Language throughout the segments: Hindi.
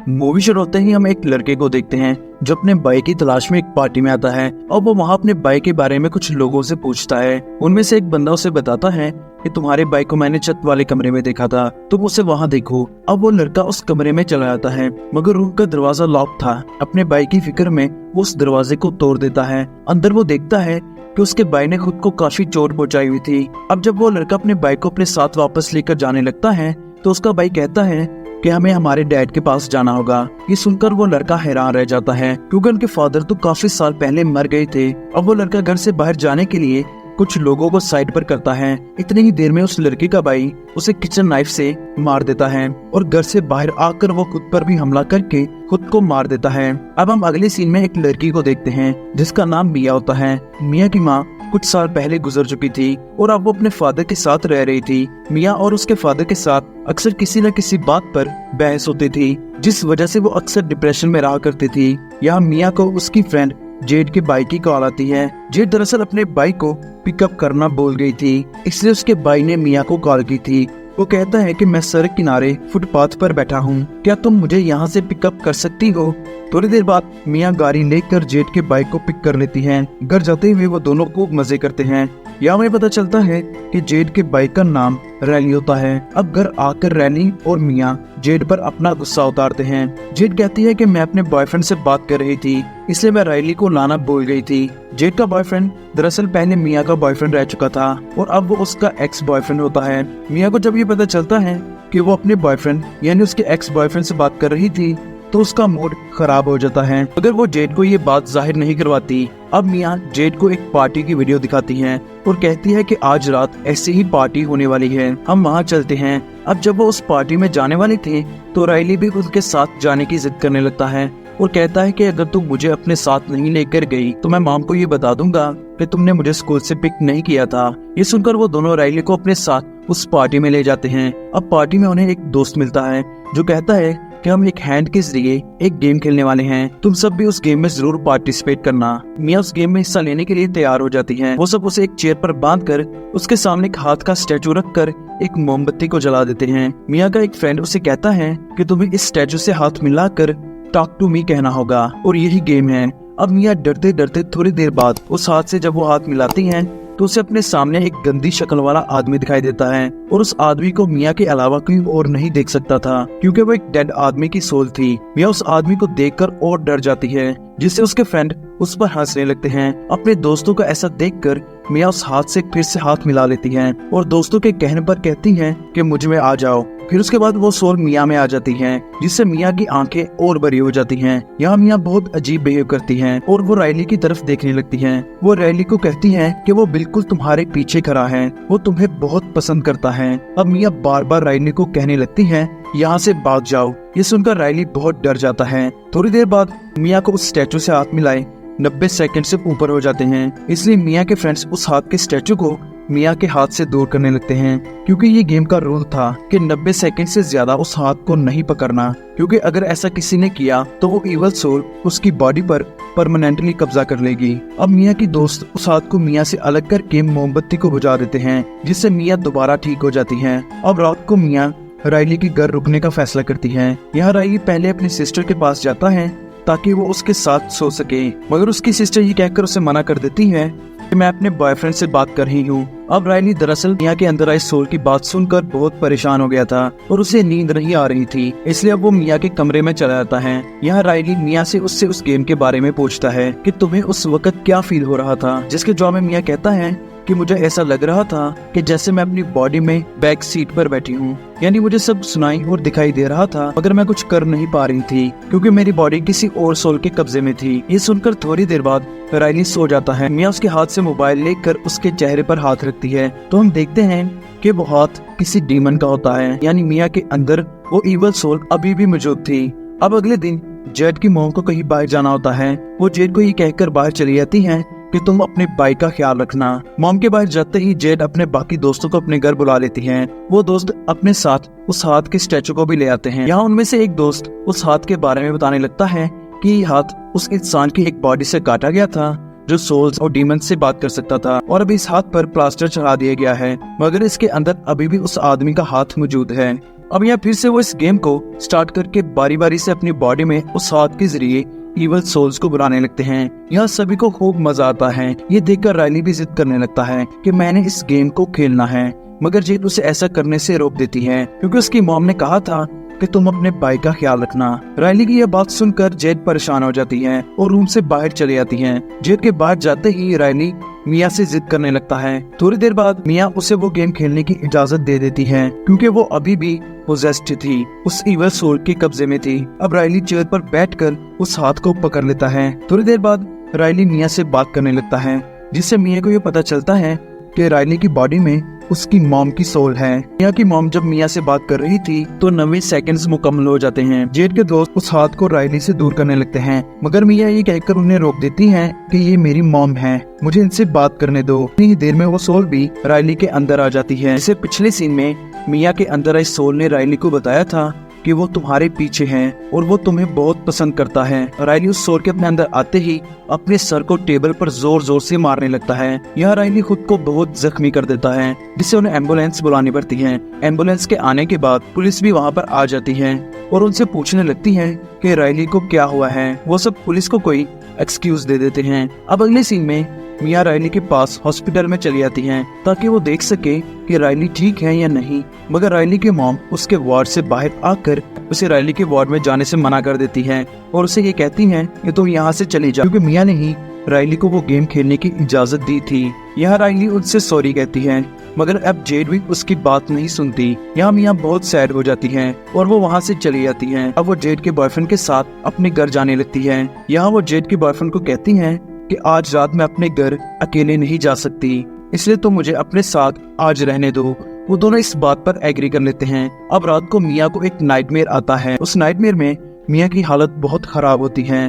मूवी शुरू होते ही हम एक लड़के को देखते हैं जो अपने बाइक की तलाश में एक पार्टी में आता है और वो वहाँ अपने बाइक के बारे में कुछ लोगों से पूछता है। उनमें से एक बंदा उसे बताता है कि तुम्हारे बाइक को मैंने छत वाले कमरे में देखा था, तुम उसे वहाँ देखो। अब वो लड़का उस कमरे में चला जाता है मगर रूम का दरवाजा लॉक था। अपने बाइक की फिक्र में वो उस दरवाजे को तोड़ देता है। अंदर वो देखता है कि उसके भाई ने खुद को काफी चोट पहुंचाई हुई थी। अब जब वो लड़का अपने बाइक को अपने साथ वापस लेकर जाने लगता है तो उसका भाई कहता है कि हमें हमारे डैड के पास जाना होगा। ये सुनकर वो लड़का हैरान रह जाता है क्योंकि उनके फादर तो काफी साल पहले मर गए थे। अब वो लड़का घर से बाहर जाने के लिए कुछ लोगों को साइड पर करता है। इतनी ही देर में उस लड़के का भाई उसे किचन नाइफ से मार देता है और घर से बाहर आकर वो खुद पर भी हमला करके खुद को मार देता है। अब हम अगले सीन में एक लड़की को देखते हैं जिसका नाम मिया होता है। मिया की माँ कुछ साल पहले गुजर चुकी थी और अब वो अपने फादर के साथ रह रही थी। मिया और उसके फादर के साथ अक्सर किसी न किसी बात पर बहस होती थी जिस वजह से वो अक्सर डिप्रेशन में रहा करती थी। यहाँ मिया को उसकी फ्रेंड जेड के बाइक की कॉल आती है। जेड दरअसल अपने बाइक को पिकअप करना भूल गई थी, इसलिए उसके भाई ने मिया को कॉल की थी। वो कहता है कि मैं सड़क किनारे फुटपाथ पर बैठा हूँ, क्या तुम मुझे यहाँ से पिकअप कर सकती हो। थोड़ी देर बाद मिया गाड़ी लेकर जेड के बाइक को पिक कर लेती हैं। घर जाते हुए वो दोनों खूब मजे करते हैं। यहाँ हमें पता चलता है कि जेड के बाइक का नाम रैली होता है। अब घर आकर रैली और मिया जेड पर अपना गुस्सा उतारते हैं। जेड कहती है कि मैं अपने बॉयफ्रेंड से बात कर रही थी, इसलिए मैं रैली को लाना भूल गई थी। जेड का बॉयफ्रेंड दरअसल पहले मिया का बॉयफ्रेंड रह चुका था और अब वो उसका एक्स बॉयफ्रेंड होता है। मिया को जब ये पता चलता है कि वो अपने बॉयफ्रेंड यानी उसके एक्स बॉयफ्रेंड से बात कर रही थी तो उसका मूड खराब हो जाता है अगर वो जेड को ये बात जाहिर नहीं करवाती। अब मिया जेड को एक पार्टी की वीडियो दिखाती है और कहती है कि आज रात ऐसी ही पार्टी होने वाली है, हम वहाँ चलते हैं। अब जब वो उस पार्टी में जाने वाले थे तो राइली भी उसके साथ जाने की जिद करने लगता है और कहता है कि अगर तुम मुझे अपने साथ नहीं लेकर गई तो मैं मॉम को ये बता दूंगा कि तुमने मुझे स्कूल से पिक नहीं किया था। ये सुनकर वो दोनों राइली को अपने साथ उस पार्टी में ले जाते हैं। अब पार्टी में उन्हें एक दोस्त मिलता है जो कहता है कि हम एक हैंड के जरिए एक गेम खेलने वाले हैं, तुम सब भी उस गेम में जरूर पार्टिसिपेट करना। मिया उस गेम में हिस्सा लेने के लिए तैयार हो जाती है। वो सब उसे एक चेयर पर बांधकर उसके सामने एक हाथ का स्टैचू रखकर एक मोमबत्ती को जला देते हैं। मिया का एक फ्रेंड उसे कहता है कि तुम्हें इस स्टैचू से हाथ मिलाकर टॉक टू मी कहना होगा और यही गेम है। अब मिया डरते डरते थोड़ी देर बाद उस हाथ से जब वो हाथ मिलाती हैं तो उसे अपने सामने एक गंदी शक्ल वाला आदमी दिखाई देता है और उस आदमी को मिया के अलावा कोई और नहीं देख सकता था क्योंकि वो एक डेड आदमी की सोल थी। मिया उस आदमी को देखकर और डर जाती है जिससे उसके फ्रेंड उस पर हंसने लगते हैं। अपने दोस्तों का ऐसा देखकर मिया उस हाथ से फिर से हाथ मिला लेती है और दोस्तों के कहने पर कहती है कि मुझ में आ जाओ। फिर उसके बाद वो सोल मिया में आ जाती है जिससे मिया की आंखें और बड़ी हो जाती हैं। यहाँ मिया बहुत अजीब बिहेव करती है और वो राइली की तरफ देखने लगती है। वो राइली को कहती है कि वो बिल्कुल तुम्हारे पीछे खड़ा है, वो तुम्हें बहुत पसंद करता है। अब मिया बार बार राइली को कहने लगती है यहाँ से भाग जाओ। ये सुनकर राइली बहुत डर जाता है। थोड़ी देर बाद मिया को उस स्टैचू से हाथ मिलाए 90 सेकंड से ऊपर हो जाते हैं, इसलिए मिया के फ्रेंड्स उस हाथ के स्टैचू को मिया के हाथ से दूर करने लगते हैं क्योंकि ये गेम का रूल था कि 90 सेकंड से ज्यादा उस हाथ को नहीं पकड़ना, क्योंकि अगर ऐसा किसी ने किया तो वो इवल सोल उसकी बॉडी पर परमानेंटली कब्जा कर लेगी। अब मिया की दोस्त उस हाथ को मिया से अलग करके मोमबत्ती को बुझा देते हैं जिससे मिया दोबारा ठीक हो जाती है। अब रात को मिया राइली के घर रुकने का फैसला करती है। यहाँ राइली पहले अपनी सिस्टर के पास जाता है ताकि वो उसके साथ सो सके, मगर उसकी सिस्टर ये कहकर उसे मना कर देती है कि मैं अपने बॉयफ्रेंड से बात कर रही हूँ। अब राइली दरअसल मिया के अंदर आई सोल की बात सुनकर बहुत परेशान हो गया था और उसे नींद नहीं आ रही थी, इसलिए अब वो मिया के कमरे में चला जाता है। यहाँ राइली मिया से उससे उस गेम के बारे में पूछता है कि तुम्हें उस वक्त क्या फील हो रहा था, जिसके जवाब में मिया कहता है कि मुझे ऐसा लग रहा था कि जैसे मैं अपनी बॉडी में बैक सीट पर बैठी हूँ, यानी मुझे सब सुनाई और दिखाई दे रहा था मगर मैं कुछ कर नहीं पा रही थी क्योंकि मेरी बॉडी किसी और सोल के कब्जे में थी। ये सुनकर थोड़ी देर बाद राइली सो जाता है। मिया उसके हाथ से मोबाइल लेकर उसके चेहरे पर हाथ रखती है तो हम देखते हैं कि वो हाथ किसी डीमन का होता है, यानी मिया के अंदर वो इवल सोल अभी भी मौजूद थी। अब अगले दिन जेड की मॉम को कहीं बाहर जाना होता है। वो जेड को ये कहकर बाहर चली जाती है कि तुम अपने बाइक का ख्याल रखना। मॉम के बाहर जाते ही जेड अपने बाकी दोस्तों को अपने घर बुला लेती हैं। वो दोस्त अपने साथ उस हाथ के स्टैचू को भी ले आते हैं। यहाँ उनमें से एक दोस्त उस हाथ के बारे में बताने लगता है कि ये हाथ उस इंसान की एक बॉडी से काटा गया था जो सोल्स और डीमंस से बात कर सकता था और अभी इस हाथ पर प्लास्टर चढ़ा दिया गया है, मगर इसके अंदर अभी भी उस आदमी का हाथ मौजूद है। अब यहाँ फिर से वो इस गेम को स्टार्ट करके बारी बारी से अपनी बॉडी में उस हाथ के जरिए इवल सोल्स को बुलाने लगते हैं। यहाँ सभी को खूब मजा आता है। ये देखकर रायली भी जिद करने लगता है कि मैंने इस गेम को खेलना है, मगर जेड उसे ऐसा करने से रोक देती है क्योंकि उसकी मॉम ने कहा था कि तुम अपने भाई का ख्याल रखना। रायली की यह बात सुनकर जेड परेशान हो जाती है और रूम से बाहर चली जाती है। जेड के बाहर जाते ही रायली मिया से जिद करने लगता है। थोड़ी देर बाद मिया उसे वो गेम खेलने की इजाजत दे देती है क्योंकि वो अभी भी पोजेस्ड थी, उस इवल सोल के कब्जे में थी। अब रायली चेयर पर बैठकर उस हाथ को पकड़ लेता है। थोड़ी देर बाद रायली मिया से बात करने लगता है, जिससे मिया को ये पता चलता है कि रायली की बॉडी में उसकी मॉम की सोल है। मिया की मॉम जब मिया से बात कर रही थी तो 90 सेकंड्स मुकम्मल हो जाते हैं। जेड के दोस्त उस हाथ को रायली से दूर करने लगते हैं, मगर मिया ये कहकर उन्हें रोक देती है कि ये मेरी मॉम है, मुझे इनसे बात करने दो। इतनी ही देर में वो सोल भी रायली के अंदर आ जाती है। जैसे पिछले सीन में मिया के अंदर आई सोल ने रायली को बताया था कि वो तुम्हारे पीछे है और वो तुम्हें बहुत पसंद करता है। रायली उस सोल के अपने अंदर आते ही अपने सर को टेबल पर जोर जोर से मारने लगता है। यह रायली खुद को बहुत जख्मी कर देता है, जिससे उन्हें एम्बुलेंस बुलानी पड़ती है। एम्बुलेंस के आने के बाद पुलिस भी वहाँ पर आ जाती है और उनसे पूछने लगती है कि रायली को क्या हुआ है। वो सब पुलिस को कोई एक्सक्यूज दे देते हैं। अब अगले सीन में मिया रायली के पास हॉस्पिटल में चली जाती हैं ताकि वो देख सके कि रायली ठीक है या नहीं, मगर रायली के मॉम उसके वार्ड से बाहर आकर उसे रायली के वार्ड में जाने से मना कर देती है और उसे ये कहती हैं कि तुम यहाँ से चली जाओ, क्योंकि मिया ने ही रायली को वो गेम खेलने की इजाजत दी थी। यहाँ रायली उनसे सॉरी कहती है, मगर अब जेड भी उसकी बात नहीं सुनती। यहाँ मिया बहुत सैड हो जाती है और वो वहाँ से चली जाती है। अब वो जेड के बॉयफ्रेंड के साथ अपने घर जाने लगती है। यहाँ वो जेड के बॉयफ्रेंड को कहती है कि आज रात मैं अपने घर अकेले नहीं जा सकती, इसलिए तुम मुझे अपने साथ आज रहने दो। वो दोनों इस बात पर एग्री कर लेते हैं। अब रात को मिया को एक नाइटमेयर आता है। उस नाइटमेयर में मिया की हालत बहुत खराब होती है,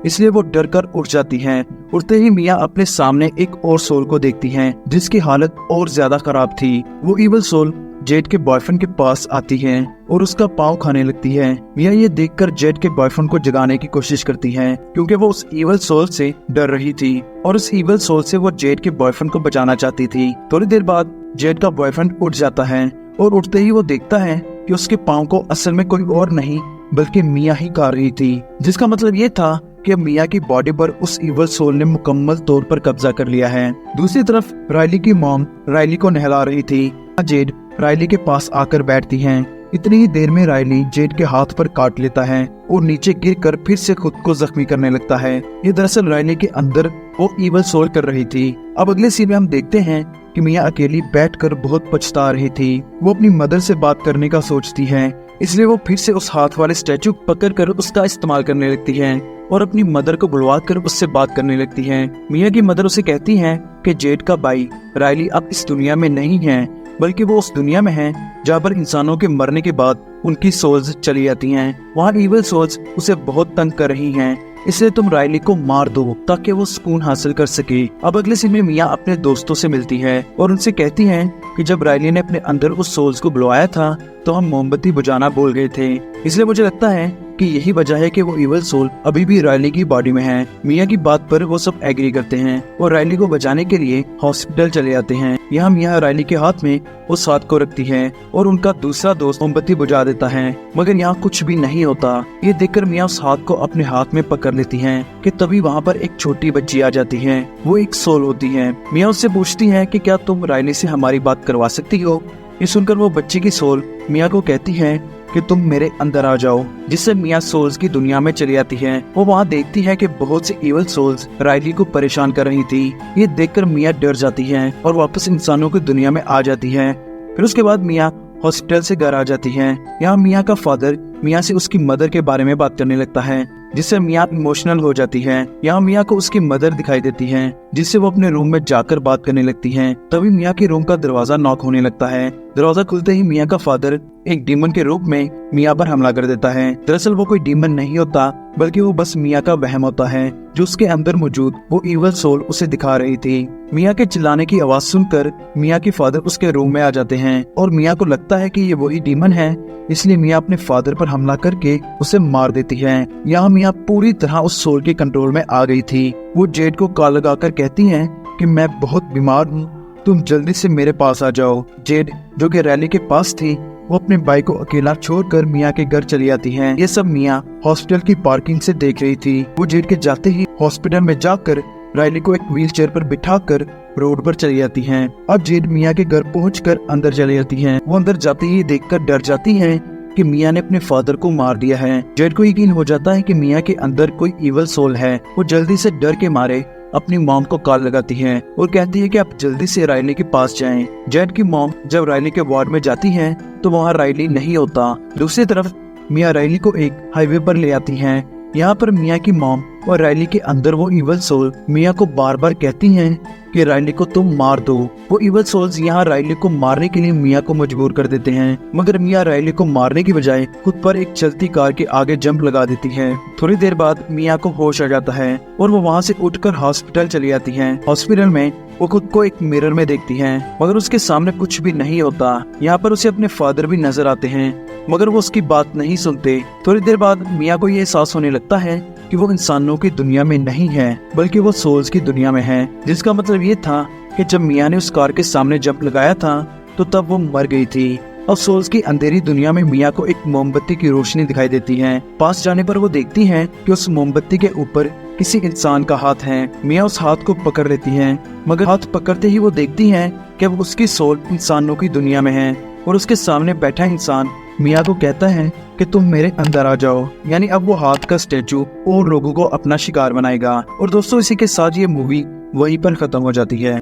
इसलिए वो डर कर उठ जाती है। उठते ही मिया अपने सामने एक और सोल को देखती है जिसकी हालत और ज्यादा खराब थी। वो इवल सोल जेड के बॉयफ्रेंड के पास आती है और उसका पाँव खाने लगती है। मिया ये देखकर जेड के बॉयफ्रेंड को जगाने की कोशिश करती है क्योंकि वो उस इवल सोल से डर रही थी और उस इवल सोल से वो जेड के बॉयफ्रेंड को बचाना चाहती थी। थोड़ी देर बाद जेड का बॉयफ्रेंड उठ जाता है और उठते ही वो देखता है कि उसके पाँव को असल में कोई और नहीं बल्कि मिया ही खा रही थी, जिसका मतलब ये था कि मिया की बॉडी पर उस इवल सोल ने मुकम्मल तौर पर कब्जा कर लिया है। दूसरी तरफ रायली की मॉम रायली को नहला रही थी। जेड रायली के पास आकर बैठती हैं। इतनी ही देर में रायली जेड के हाथ पर काट लेता है और नीचे गिरकर फिर से खुद को जख्मी करने लगता है। ये दरअसल रायली के अंदर वो इवल सोल कर रही थी। अब अगले सीन में हम देखते हैं कि मिया अकेली बैठकर बहुत पछता रही थी। वो अपनी मदर से बात करने का सोचती है, इसलिए वो फिर से उस हाथ वाले स्टैचू पकड़ कर उसका इस्तेमाल करने लगती है और अपनी मदर को बुलवा कर उससे बात करने लगती है। मिया की मदर उसे कहती है कि जेड का भाई रायली अब इस दुनिया में नहीं है, बल्कि वो उस दुनिया में है जहाँ पर इंसानों के मरने के बाद उनकी सोल्स चली जाती हैं। वहाँ इवल सोल्स उसे बहुत तंग कर रही हैं, इसलिए तुम रायली को मार दो ताकि वो सुकून हासिल कर सके। अब अगले सीन में मिया अपने दोस्तों से मिलती है और उनसे कहती है कि जब रायली ने अपने अंदर उस सोल्स को बुलवाया था तो हम मोमबत्ती बुझाना भूल गए थे, इसलिए मुझे लगता है कि यही वजह है कि वो इवल सोल अभी भी रायली की बॉडी में है। मिया की बात पर वो सब एग्री करते हैं और रायली को बचाने के लिए हॉस्पिटल चले जाते हैं। यहाँ मिया रायली के हाथ में उस हाथ को रखती है और उनका दूसरा दोस्त मोमबत्ती बुझा देता है, मगर यहाँ कुछ भी नहीं होता। ये देखकर मिया उस हाथ को अपने हाथ में पकड़ लेती है कि तभी वहाँ पर एक छोटी बच्ची आ जाती है। वो एक सोल होती है। मिया उससे पूछती है कि क्या तुम रायली से हमारी बात करवा सकती हो। ये सुनकर वो बच्ची की सोल मिया को कहती है कि तुम मेरे अंदर आ जाओ, जिससे मिया सोल्स की दुनिया में चली जाती है। वो वहाँ देखती है कि बहुत सी इवल सोल्स रायली को परेशान कर रही थी। ये देखकर मिया डर जाती है और वापस इंसानों की दुनिया में आ जाती है। फिर उसके बाद मिया हॉस्पिटल से घर आ जाती है। यहाँ मिया का फादर मिया से उसकी मदर के बारे में बात करने लगता है, जिससे मिया इमोशनल हो जाती है। यहाँ मिया को उसकी मदर दिखाई देती है, जिससे वो अपने रूम में जाकर बात करने लगती है। तभी मिया के रूम का दरवाजा नॉक होने लगता है। दरवाजा खुलते ही मिया का फादर एक डीमन के रूप में मिया पर हमला कर देता है। दरअसल वो कोई डीमन नहीं होता, बल्कि वो बस मिया का वहम होता है, जो उसके अंदर मौजूद वो इवल सोल उसे दिखा रही थी। मिया के चिल्लाने की आवाज सुनकर मिया के फादर उसके रूम में आ जाते हैं और मिया को लगता है कि ये वही डीमन है, इसलिए मिया अपने फादर पर हमला करके उसे मार देती है। यहाँ मिया पूरी तरह उस सोल के कंट्रोल में आ गई थी। वो जेड को कॉल लगाकर कहती है कि मैं बहुत बीमार हूँ, तुम जल्दी से मेरे पास आ जाओ। जेड जो कि रैली के पास थी वो अपने बाइक को अकेला छोड़कर मिया के घर चली आती है। ये सब मिया हॉस्पिटल की पार्किंग से देख रही थी। वो जेड के जाते ही हॉस्पिटल में जाकर राइली को एक व्हील चेयर पर बिठाकर रोड पर चली जाती हैं। अब जेड मिया के घर पहुंचकर अंदर चली जाती हैं। वो अंदर जाते ही देखकर डर जाती हैं कि मिया ने अपने फादर को मार दिया है। जेड को यकीन हो जाता है कि मिया के अंदर कोई इवल सोल है। वो जल्दी से डर के मारे अपनी मॉम को कॉल लगाती है और कहती है कि आप जल्दी से राइली के पास जाएं। जेड की मॉम जब राइली के वार्ड में जाती है तो वहाँ राइली नहीं होता। दूसरी तरफ मिया राइली को एक हाईवे पर ले आती हैं। यहाँ पर मिया की मॉम और राइली के अंदर वो इवल सोल मिया को बार बार कहती हैं कि राइली को तुम मार दो। वो इवल सोल्स यहाँ राइली को मारने के लिए मिया को मजबूर कर देते हैं, मगर मिया राइली को मारने की बजाय खुद पर एक चलती कार के आगे जंप लगा देती है। थोड़ी देर बाद मिया को होश आ जाता है और वो वहाँ से उठकर हॉस्पिटल चली जाती है। हॉस्पिटल में वो खुद को एक मिरर में देखती है, मगर उसके सामने कुछ भी नहीं होता। यहाँ पर उसे अपने फादर भी नजर आते हैं, मगर वो उसकी बात नहीं सुनते। थोड़ी देर बाद मिया को ये एहसास होने लगता है कि वो इंसानों की दुनिया में नहीं है, बल्कि वो सोल्स की दुनिया में है। जिसका मतलब ये था कि जब मिया ने उस कार के सामने जंप लगाया था तो तब वो मर गई थी। और सोल्स की अंधेरी दुनिया में मिया को एक मोमबत्ती की रोशनी दिखाई देती है। पास जाने पर वो देखती है कि उस मोमबत्ती के ऊपर किसी इंसान का हाथ है। मिया उस हाथ को पकड़ लेती है, मगर हाथ पकड़ते ही वो देखती है कि अब उसकी सोल इंसानों की दुनिया में है और उसके सामने बैठा इंसान मिया को कहता है कि तुम मेरे अंदर आ जाओ। यानी अब वो हाथ का स्टेचू और लोगों को अपना शिकार बनाएगा। और दोस्तों, इसी के साथ ये मूवी वहीं पर खत्म हो जाती है।